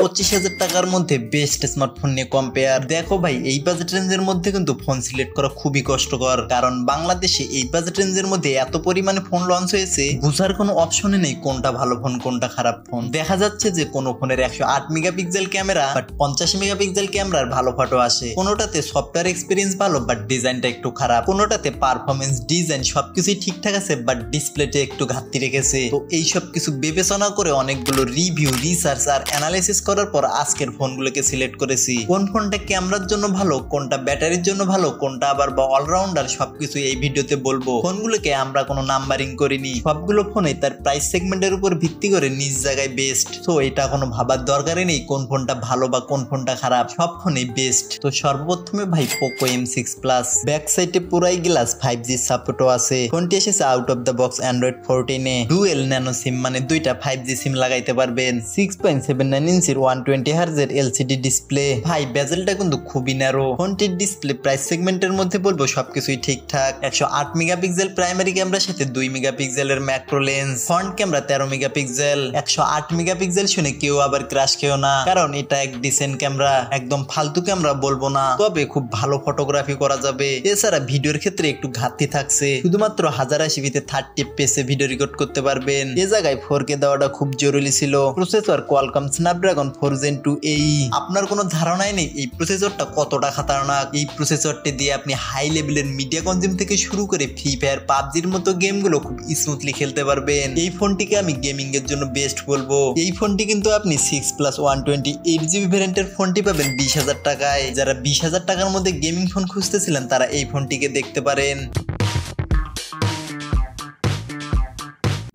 25,000 টাকার মধ্যে best smartphone নিয়ে কম্পেয়ার। দেখো ভাই, এই বাজেট রেঞ্জের মধ্যে কিন্তু ফোন সিলেক্ট করা খুবই কষ্টকর, কারণ বাংলাদেশে এই বাজেট রেঞ্জের মধ্যে এত পরিমাণে ফোন লঞ্চ হয়েছে, বুঝার কোনো অপশনই নেই কোনটা ভালো ফোন কোনটা খারাপ ফোন। দেখা যাচ্ছে যে কোনো ফোনের 108 মেগাপিক্সেল ক্যামেরা বাট 50 মেগাপিক্সেল ক্যামেরার ভালো ফটো আসে, কোনোটাতে সফটওয়্যার এক্সপিরিয়েন্স ভালো বাট ডিজাইনটা একটু খারাপ, কোনোটাতে পারফরমেন্স ডিজাইন সবকিছুই ঠিকঠাক আছে বাট ডিসপ্লেতে একটু ঘাটতি রেখেছে। তো এই সব কিছু বিবেচনা করে অনেকগুলো রিভিউ, রিসার্চ আর অ্যানালাইসিস করার পর আজকের ফোনগুলোকে সিলেক্ট করেছি। কোন ফোনটা ক্যামেরার জন্য ভালো, কোনটা ব্যাটারির জন্য ভালো, কোনটা আবার বা অলরাউন্ডার, সবকিছু এই ভিডিওতে বলবো। ফোনগুলোকে আমরা কোনো নাম্বারিং করিনি, সবগুলো ফোনে তার প্রাইস সেগমেন্টের উপর ভিত্তি করে নিজ জায়গায় বেস্ট। তো এটা কোনো ভাবার দরকারই নেই কোন ফোনটা ভালো বা কোন ফোনটা খারাপ, সব ফোনই বেস্ট। তো সর্বপ্রথমে ভাই পোকো M6 প্লাস, ব্যাক সাইডে পুরাই গ্লাস, 5G সাপোর্টও আছে। ফোনটি এসেছে out of the box Android 14 A, dual nano সিম মানে দুইটা 5G সিম লাগাইতে পারবেন। 6.79 ইঞ্চির 120 হার্জের LCD ডিসপ্লে। ভাই বেজেলটা কিন্তু খুবই ন্যারো। ফোনটির ডিসপ্লে প্রাইস সেগমেন্টের মধ্যে বলবো সবকিছুই ঠিকঠাক। 108 মেগাপিক্সেল প্রাইমারি ক্যামেরার সাথে 2 মেগাপিক্সেলের macro lens, front camera 13 megapixel. 108 megapixel শুনে কেউ আবার ক্রাশ খেও না, কারণ এটা এক ডিসেন্ট ক্যামেরা, একদম ফালতু ক্যামেরা বলবো না, তবে খুব ভালো ফটোগ্রাফি করা যাবে। এছাড়া ভিডিওর ক্ষেত্রে একটু ঘাটতি থাকছে, শুধুমাত্র 1080p-তে 30 fps ভিডিও রেকর্ড করতে পারবেন। এ জায়গায় 4K দেওয়াটা খুব জরুরি ছিল। Processor Qualcomm Snapdragon 4 Gen 2 AE। আপনার কোনো ধারণাই নেই এই প্রসেসরটা কতটা খতরনাক। এই প্রসেসরটি দিয়ে আপনি হাই লেভেলের মিডিয়া কনজিউম থেকে শুরু করে ফ্রি ফায়ার, পাবজির মতো গেমগুলো খুব স্মুথলি খেলতে পারবেন। এই ফোনটিকে আমি গেমিং এর জন্য বেস্ট বলবো। এই ফোনটি কিন্তু আপনি 6+128GB ভ্যারিয়েন্টের ফোনটি পাবেন 20,000 টাকায়। যারা 20,000 টাকার মধ্যে গেমিং ফোন খুঁজতেছিলেন তারা এই ফোনটিকে দেখতে পারেন।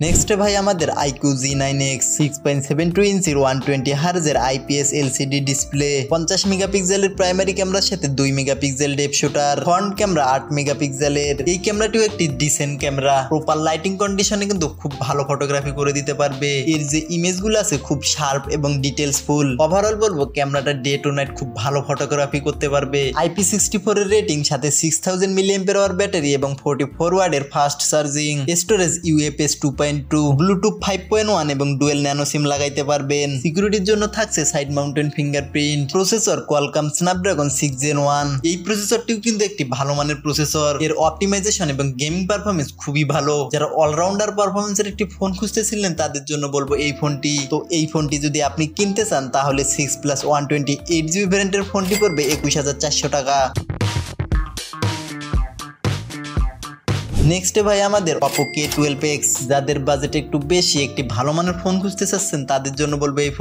নেক্সট ভাই আমাদের iQOO Z9X, 6.72 ইঞ্চির 120 হার্জের IPS LCD ডিসপ্লে, 50 মেগাপিক্সেলের প্রাইমারি ক্যামেরার সাথে 2 megapixel dep shooter, front camera 8 মেগাপিক্সেলের। এই ক্যামেরাটিও একটি ডিসেন্ট ক্যামেরা, প্রপার লাইটিং কন্ডিশনে কিন্তু খুব ভালো ফটোগ্রাফি করে দিতে পারবে। এর যে ইমেজগুলো আছে খুব শার্প এবং ডিটেলসফুল। ওভারঅল বলবো ক্যামেরাটা ডে টু নাইট খুব ভালো ফটোগ্রাফি করতে পারবে। IP64 এর রেটিং, সাথে 6000 mAh ব্যাটারি এবং 44 ওয়াটের fast charging. Storage UFS 2.2, Bluetooth 5.1 এবং ডুয়েল ন্যানো সিম লাগাইতে পারবেন। সিকিউরিটির জন্য থাকছে side mountain fingerprint. Processor Qualcomm Snapdragon 6 Gen 1। এই প্রসেসরটিও কিন্তু একটি ভালো মানের প্রসেসর। এর অপটিমাইজেশন এবং গেমিং পারফরমেন্স খুবই ভালো। যারা অলরাউন্ডার পারফরমেন্সের একটি ফোন খুঁজতেছিলেন তাদের জন্য বলবো এই ফোনটি। তো এই ফোনটি যদি আপনি কিনতে চান তাহলে 6+128GB ভ্যারিয়েন্টের ফোনটি পড়বে 21,400 টাকা। নেক্সট ভাই আমাদের Oppo K12X, যাদের বাজেট একটু বেশি, একটি ভালো মানের ফোন খুঁজতে চাচ্ছেন তাদের জন্য বলবো এই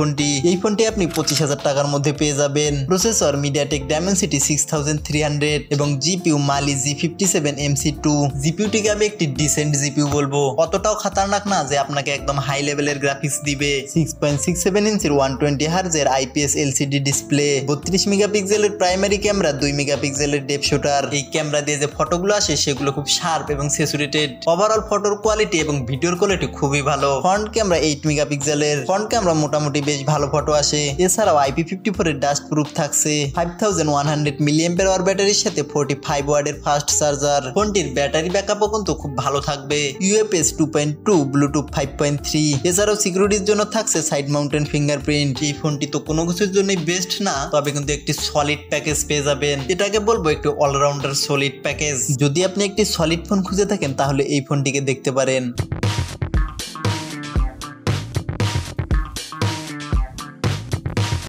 ফোনটি আপনি 25,000 টাকার মধ্যে পেয়ে যাবেন। প্রসেসর MediaTek Dimensity 6300 এবং GPU Mali G57 MC2। জিপিইউটিকে আমি একটি ডিসেন্ট জিপিইউ বলবো, অতটাও খতরনাক না যে আপনাকে একদম হাই লেভেলের গ্রাফিক্স দিবে। 6.67 ইঞ্চির 120 হার্জের IPS LCD ডিসপ্লে, 32 মেগাপিক্সেলের প্রাইমারি ক্যামেরা, 2 মেগাপিক্সেলের ডেপ শুটার। এই ক্যামেরা দিয়ে যে ফটোগুলো আসে সেগুলো খুব শার্প এবং স্যাচুরেটেড। ওভারঅল ফটোর কোয়ালিটি এবং ভিডিওর কোয়ালিটি খুবই ভালো। ফ্রন্ট ক্যামেরা 8 মেগাপিক্সেলের, ফ্রন্ট ক্যামেরা মোটামুটি বেশ ভালো ফটো আসে। এছাড়াও IP54 এর ডাস্ট প্রুফ থাকছে। 5100 mAh ব্যাটারির সাথে 45 ওয়াটের ফাস্ট চার্জার। ফোনটির ব্যাটারি ব্যাকআপও কিন্তু খুব ভালো থাকবে। UFS 2.2, Bluetooth 5.3। এছাড়াও সিকিউরিটির জন্য থাকছে সাইড মাউন্টেন ফিঙ্গারপ্রিন্ট। এই ফোনটি তো কোনো কিছুর জন্যই বেস্ট না, তবে কিন্তু একটি সলিড প্যাকেজ পেয়ে যাবেন। এটাকে বলবো একটি অলরাউন্ডার সলিড প্যাকেজ। যদি আপনি একটি সলিড ফোন খুঁজে থাকেন তাহলে এই ফোনটিকে দেখতে পারেন।